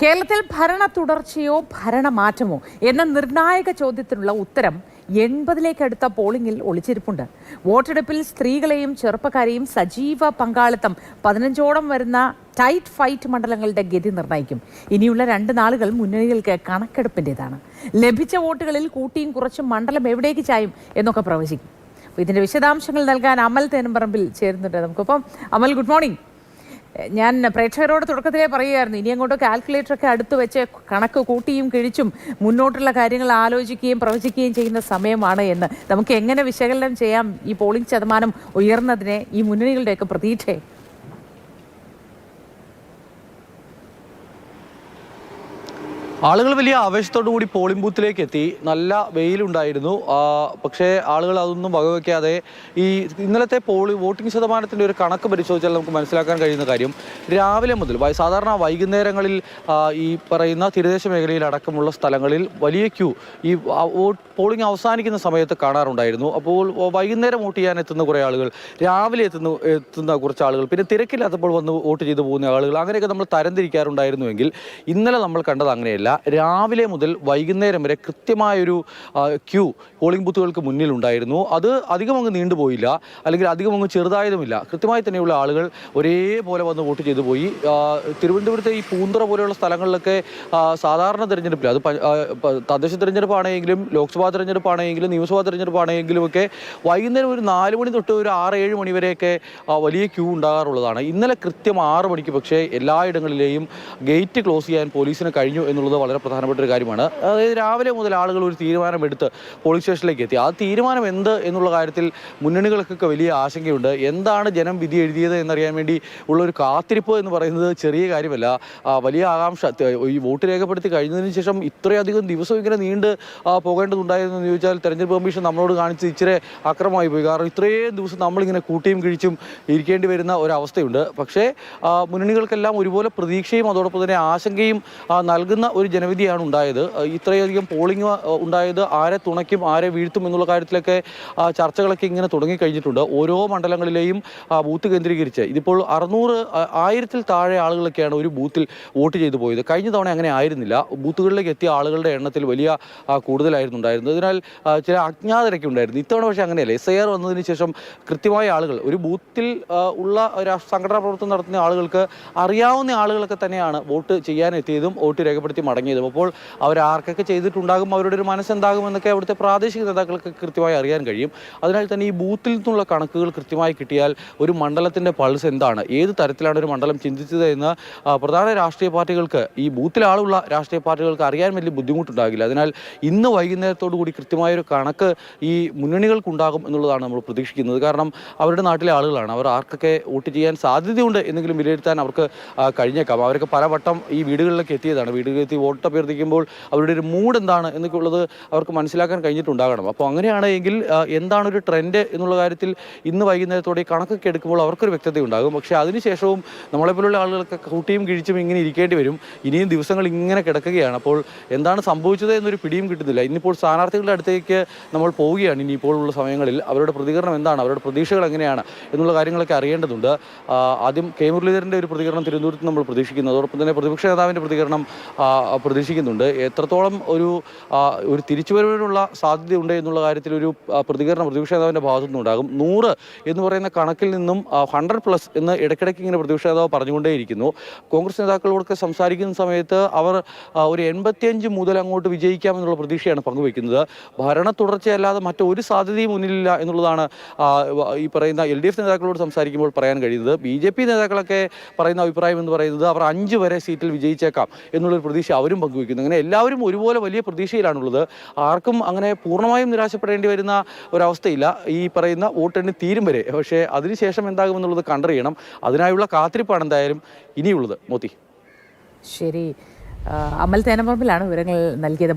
കേരളത്തിൽ ഭരണ തുടർച്ചയോ ഭരണമാറ്റമോ എന്ന നിർണായക ചോദ്യത്തിനുള്ള ഉത്തരം 80ലേക്ക് അടുത്ത പോളിംഗിൽ ഒളിച്ചിരിപ്പുണ്ട്. വോട്ടെടുപ്പിൽ സ്ത്രീകളെയും ചെറുപ്പക്കാരെയും സജീവ പങ്കാളിത്തം 15ഓളം വരുന്ന ടൈറ്റ് ഫൈറ്റ് മണ്ഡലങ്ങളുടെ ഗതി നിർണ്ണയിക്കും. ഇനിയുള്ള 2 നാളുകൾ മുന്നണികൾക്ക് കണക്കെടുപ്പിൻ്റെതാണ്. ലഭിച്ച വോട്ടുകളിൽ കൂട്ടിയും കുറച്ചും മണ്ഡലം എവിടേക്ക് ചായും എന്നൊക്കെ പ്രവചിക്കും. ഇതിന്റെ വിശദാംശങ്ങൾ നൽകാൻ അമൽ തേനമ്പറമ്പിൽ ചേരുന്നുണ്ട്. നമുക്കിപ്പം അമൽ, ഗുഡ് മോർണിംഗ്. ഞാൻ പ്രേക്ഷകരോട് തുടക്കത്തിലേ പറയുകയായിരുന്നു, ഇനി അങ്ങോട്ട് കാൽക്കുലേറ്ററൊക്കെ അടുത്ത് വെച്ച് കണക്ക് കൂട്ടിയും കിഴിച്ചും മുന്നോട്ടുള്ള കാര്യങ്ങൾ ആലോചിക്കുകയും പ്രവചിക്കുകയും ചെയ്യുന്ന സമയമാണ് എന്ന്. നമുക്ക് എങ്ങനെ വിശകലനം ചെയ്യാം ഈ പോളിംഗ് ശതമാനം ഉയർന്നതിനെ, ഈ മുന്നണികളുടെയൊക്കെ പ്രതീക്ഷയെ? ആളുകൾ വലിയ ആവേശത്തോടു കൂടി പോളിംഗ് ബൂത്തിലേക്ക് എത്തി. നല്ല വെയിലുണ്ടായിരുന്നു, പക്ഷേ ആളുകൾ അതൊന്നും വകവയ്ക്കാതെ ഈ ഇന്നലത്തെ വോട്ടിംഗ് ശതമാനത്തിൻ്റെ ഒരു കണക്ക് പരിശോധിച്ചാൽ നമുക്ക് മനസ്സിലാക്കാൻ കഴിയുന്ന കാര്യം, രാവിലെ മുതൽ സാധാരണ വൈകുന്നേരങ്ങളിൽ ഈ പറയുന്ന തീരദേശ മേഖലയിൽ അടക്കമുള്ള സ്ഥലങ്ങളിൽ വലിയ ക്യൂ ഈ പോളിംഗ് അവസാനിക്കുന്ന സമയത്ത് കാണാറുണ്ടായിരുന്നു. അപ്പോൾ വൈകുന്നേരം വോട്ട് ചെയ്യാൻ എത്തുന്ന കുറേ ആളുകൾ, രാവിലെ എത്തുന്ന കുറച്ച് ആളുകൾ, പിന്നെ തിരക്കില്ലാത്തപ്പോൾ വന്ന് വോട്ട് ചെയ്തു പോകുന്ന ആളുകൾ, അങ്ങനെയൊക്കെ നമ്മൾ തരംതിരിക്കാറുണ്ടായിരുന്നുവെങ്കിൽ ഇന്നലെ നമ്മൾ കണ്ടത് അങ്ങനെയല്ല. രാവിലെ മുതൽ വൈകുന്നേരം വരെ കൃത്യമായൊരു ക്യൂ പോളിംഗ് ബൂത്തുകൾക്ക് മുന്നിലുണ്ടായിരുന്നു. അത് അധികം അങ്ങ് നീണ്ടുപോയില്ല, അല്ലെങ്കിൽ അധികം അങ്ങ് ചെറുതായതുമില്ല. കൃത്യമായി തന്നെയുള്ള ആളുകൾ ഒരേപോലെ വന്ന് വോട്ട് ചെയ്തു പോയി. തിരുവനന്തപുരത്തെ ഈ പൂന്തറ പോലെയുള്ള സ്ഥലങ്ങളിലൊക്കെ സാധാരണ തെരഞ്ഞെടുപ്പിൽ, അത് തദ്ദേശ തെരഞ്ഞെടുപ്പാണെങ്കിലും ലോക്സഭാ തെരഞ്ഞെടുപ്പാണെങ്കിലും നിയമസഭാ തെരഞ്ഞെടുപ്പാണെങ്കിലും ഒക്കെ വൈകുന്നേരം ഒരു 4 മണി തൊട്ട് ഒരു 6-7 മണി വരെയൊക്കെ വലിയ ക്യൂ ഉണ്ടാകാറുള്ളതാണ്. ഇന്നലെ കൃത്യം 6 മണിക്ക് പക്ഷേ എല്ലായിടങ്ങളിലെയും ഗേറ്റ് ക്ലോസ് ചെയ്യാൻ പോലീസിന് കഴിഞ്ഞു എന്നുള്ളത് വളരെ പ്രധാനപ്പെട്ട ഒരു കാര്യമാണ്. അതായത് രാവിലെ മുതൽ ആളുകൾ ഒരു തീരുമാനമെടുത്ത് പോലീസ് സ്റ്റേഷനിലേക്ക് എത്തി. ആ തീരുമാനം എന്ത് എന്നുള്ള കാര്യത്തിൽ മുന്നണികൾക്കൊക്കെ വലിയ ആശങ്കയുണ്ട്. എന്താണ് ജനം വിധി എഴുതിയത് എന്നറിയാൻ വേണ്ടി ഉള്ളൊരു കാത്തിരിപ്പ് എന്ന് പറയുന്നത് ചെറിയ കാര്യമല്ല, വലിയ ആകാംക്ഷ. ഈ വോട്ട് രേഖപ്പെടുത്തി കഴിഞ്ഞതിന് ശേഷം ഇത്രയധികം ദിവസം ഇങ്ങനെ നീണ്ട് പോകേണ്ടതുണ്ടായിരുന്നു എന്ന് ചോദിച്ചാൽ തെരഞ്ഞെടുപ്പ് കമ്മീഷൻ നമ്മളോട് കാണിച്ച് ഇച്ചിരി അക്രമമായി പോയി. കാരണം ഇത്രയും ദിവസം നമ്മളിങ്ങനെ കൂട്ടിയും കിഴിച്ചും ഇരിക്കേണ്ടി വരുന്ന ഒരവസ്ഥയുണ്ട്. പക്ഷേ മുന്നണികൾക്കെല്ലാം ഒരുപോലെ പ്രതീക്ഷയും അതോടൊപ്പം തന്നെ ആശങ്കയും നൽകുന്ന ഒരു ജനവിധിയാണ് ഉണ്ടായത്. ഇത്രയധികം പോളിംഗ് ഉണ്ടായത് ആരെ തുണയ്ക്കും ആരെ വീഴ്ത്തും എന്നുള്ള കാര്യത്തിലൊക്കെ ചർച്ചകളൊക്കെ ഇങ്ങനെ തുടങ്ങിക്കഴിഞ്ഞിട്ടുണ്ട്. ഓരോ മണ്ഡലങ്ങളിലെയും ബൂത്ത് കേന്ദ്രീകരിച്ച് ഇതിപ്പോൾ 1000-ൽ താഴെ ആളുകളൊക്കെയാണ് ഒരു ബൂത്തിൽ വോട്ട് ചെയ്തു പോയത്. കഴിഞ്ഞ തവണ അങ്ങനെ ആയിരുന്നില്ല. ബൂത്തുകളിലേക്ക് എത്തിയ ആളുകളുടെ എണ്ണത്തിൽ വലിയ കൂടുതലായിരുന്നു ഉണ്ടായിരുന്നത്. അതിനാൽ ചില അജ്ഞാതരൊക്കെ ഉണ്ടായിരുന്നു. ഇത്തവണ പക്ഷേ അങ്ങനെയല്ല. SIR വന്നതിന് ശേഷം കൃത്യമായ ആളുകൾ, ഒരു ബൂത്തിൽ ഉള്ള സംഘടനാ പ്രവർത്തനം നടത്തുന്ന ആളുകൾക്ക് അറിയാവുന്ന ആളുകളൊക്കെ തന്നെയാണ് വോട്ട് ചെയ്യാനെത്തിയതും വോട്ട് രേഖപ്പെടുത്തി മടങ്ങിയതും. അപ്പോൾ അവരാർക്കൊക്കെ ചെയ്തിട്ടുണ്ടാകും, അവരുടെ ഒരു മനസ്സെന്താകും എന്നൊക്കെ അവിടുത്തെ പ്രാദേശിക നേതാക്കൾക്ക് കൃത്യമായി അറിയാൻ കഴിയും. അതിനാൽ തന്നെ ഈ ബൂത്തിൽ നിന്നുള്ള കണക്കുകൾ കൃത്യമായി കിട്ടിയാൽ ഒരു മണ്ഡലത്തിൻ്റെ പൾസ് എന്താണ്, ഏത് തരത്തിലാണ് ഒരു മണ്ഡലം ചിന്തിച്ചത് എന്ന് പ്രധാന രാഷ്ട്രീയ പാർട്ടികൾക്ക്, ഈ ബൂത്തിൽ ആളുള്ള രാഷ്ട്രീയ പാർട്ടികൾക്ക് അറിയാൻ വലിയ ബുദ്ധിമുട്ടുണ്ടാകില്ല. അതിനാൽ ഇന്ന് വൈകുന്നേരത്തോടു കൂടി കൃത്യമായൊരു കണക്ക് ഈ മുന്നണികൾക്കുണ്ടാകും എന്നുള്ളതാണ് നമ്മൾ പ്രതീക്ഷിക്കുന്നത്. കാരണം അവരുടെ നാട്ടിലെ ആളുകളാണ്, അവർ ആർക്കൊക്കെ വോട്ട് ചെയ്യാൻ സാധ്യതയുണ്ട് എന്നെങ്കിലും വിലയിരുത്താൻ അവർക്ക് കഴിഞ്ഞേക്കാം. അവരൊക്കെ പലവട്ടം ഈ വീടുകളിലേക്ക് എത്തിയതാണ്. വീടുകളിലെത്തി വോട്ട് അഭ്യർത്ഥിക്കുമ്പോൾ അവരുടെ ഒരു മൂഡ് എന്താണ് എന്നൊക്കെ ഉള്ളത് അവർക്ക് മനസ്സിലാക്കാൻ കഴിഞ്ഞിട്ടുണ്ടാകണം. അപ്പോൾ അങ്ങനെയാണെങ്കിൽ എന്താണ് ഒരു ട്രെൻഡ് എന്നുള്ള കാര്യത്തിൽ ഇന്ന് വൈകുന്നേരത്തോടെ കണക്കൊക്കെ എടുക്കുമ്പോൾ അവർക്കൊരു വ്യക്തതയുണ്ടാകും. പക്ഷേ അതിനുശേഷവും നമ്മളെപ്പോലുള്ള ആളുകൾക്ക് കൂട്ടിയും കിഴിച്ചും ഇങ്ങനെ ഇരിക്കേണ്ടി വരും. ഇനിയും ദിവസങ്ങൾ ഇങ്ങനെ കിടക്കുകയാണ്. അപ്പോൾ എന്താണ് സംഭവിച്ചത് എന്നൊരു പിടിയും കിട്ടുന്നില്ല. ഇന്നിപ്പോൾ സ്ഥാനാർത്ഥികളുടെ അടുത്തേക്ക് നമ്മൾ പോവുകയാണ്. ഇനിയിപ്പോൾ ഉള്ള സമയങ്ങളിൽ അവരുടെ പ്രതികരണം എന്താണ്, അവരുടെ പ്രതീക്ഷകൾ എങ്ങനെയാണ് എന്നുള്ള കാര്യങ്ങളൊക്കെ അറിയേണ്ടതുണ്ട്. ആദ്യം കെ മുരളീധരൻ്റെ ഒരു പ്രതികരണം തിരുവനന്തപുരത്ത് നമ്മൾ പ്രതീക്ഷിക്കുന്നു. അതോടൊപ്പം തന്നെ പ്രതിപക്ഷ നേതാവിൻ്റെ പ്രതികരണം പ്രതീക്ഷിക്കുന്നുണ്ട്. എത്രത്തോളം ഒരു തിരിച്ചുവരവിനുള്ള സാധ്യതയുണ്ട് എന്നുള്ള കാര്യത്തിൽ ഒരു പ്രതികരണം പ്രതിപക്ഷ നേതാവിൻ്റെ ഭാഗത്തു നിന്നുണ്ടാകും. 100 എന്ന് പറയുന്ന കണക്കിൽ നിന്നും 100+ എന്ന് ഇടയ്ക്കിടയ്ക്ക് ഇങ്ങനെ പ്രതിപക്ഷ നേതാവ് പറഞ്ഞുകൊണ്ടേയിരിക്കുന്നു. കോൺഗ്രസ് നേതാക്കളോടൊക്കെ സംസാരിക്കുന്ന സമയത്ത് അവർ ഒരു 85 മുതൽ അങ്ങോട്ട് വിജയിക്കാമെന്നുള്ള പ്രതീക്ഷയാണ് പങ്കുവയ്ക്കുന്നത്. ഭരണ തുടർച്ചയല്ലാതെ മറ്റൊരു സാധ്യതയും മുന്നിലില്ല എന്നുള്ളതാണ് ഈ പറയുന്ന LDF നേതാക്കളോട് സംസാരിക്കുമ്പോൾ പറയാൻ കഴിയുന്നത്. BJP നേതാക്കളൊക്കെ പറയുന്ന അഭിപ്രായം എന്ന് പറയുന്നത് അവർ 5 വരെ സീറ്റിൽ വിജയിച്ചേക്കാം എന്നുള്ളൊരു പ്രതീക്ഷ അവരും പങ്കുവയ്ക്കുന്നു. അങ്ങനെ എല്ലാവരും ഒരുപോലെ വലിയ പ്രതീക്ഷയിലാണുള്ളത്. ആർക്കും അങ്ങനെ പൂർണ്ണമായും നിരാശപ്പെടേണ്ടി വരുന്ന ഒരവസ്ഥയില്ല ഈ പറയുന്ന വോട്ടെണ്ണി തീരും വരെ. പക്ഷേ അതിനുശേഷം എന്താകുമെന്നുള്ളത് കണ്ടറിയണം. അതിനായുള്ള കാത്തിരിപ്പാണ് എന്തായാലും ഇനിയുള്ളത്. മോത്തി. ശരി, അമൽ തേനമ്പറമ്പിലാണ് വിവരങ്ങൾ നൽകിയത്.